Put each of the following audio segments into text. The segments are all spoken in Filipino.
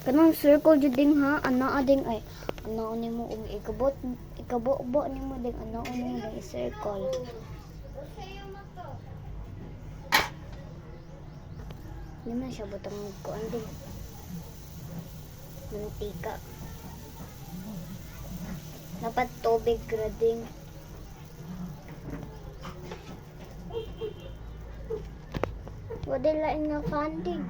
Kanang circle jud ding ha, ana ading ay. Ana ni mo og ikabo ni mo ding ana ni mo ding circle. Di man siya butang kuan din. Mantika. Dapat tubig grading. Wala lain nga funding.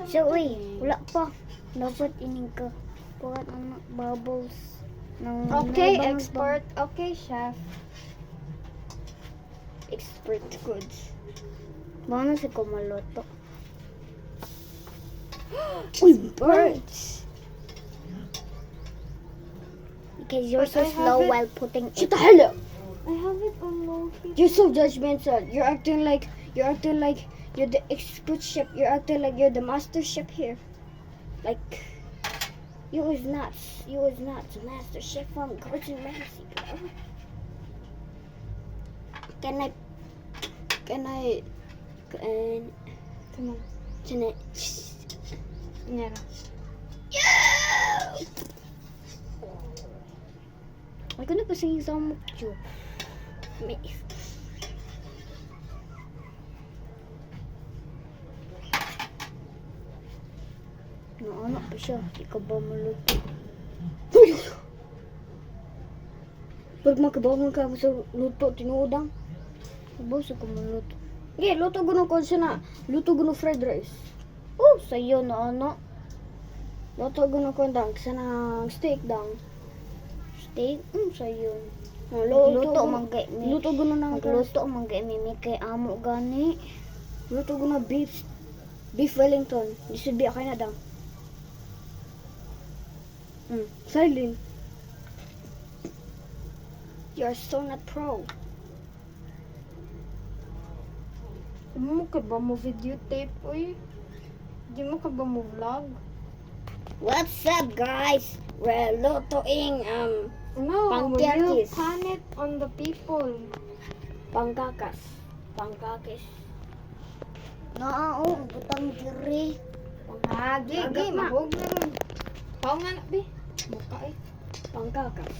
So, uy, wala pa. Dapat ining ka. Kuhan ang bubbles. Okay, expert. Okay, chef. Expert goods. Baka na si kumaloto. Uy, birds. Because you're so But I slow have it- while putting Shut it. the hell up. I have it on low heat. You're so judgmental. You're acting like you're the expert chef. You're acting like you're the master chef here. Like you is not the master chef from Gordon Ramsay, bro. Can I Come on. can I Yeah. Ay, kung napasingin sa mukyo. me Naanak pa siya. Ikaw ba maluto? Pag makabawan ka sa luto tinuodang. Sabaw sa kumaluto. Okay, luto guno ko siya na. Luto guno fried rice. Oh, sa'yo na ano. Luto guno ko dang sa nang steak dang. Steak? Sa'yo. Luto manggay mi. Luto guno nang Magluto manggay mi kay amo gani. Luto guno beef Wellington. This should be okay na dang. Silent. You're so not pro. Di mo ka ba mo videotape, uy? Di mo ka ba mo vlog? What's up, guys? We're lutoing No, Pangkakis. you pan it on the people. pangkakas. Pangkakis. Naao, butang diri. Agi, Agad na. mahog na ron. Pao nga na, be. Buka eh. Pangkakas.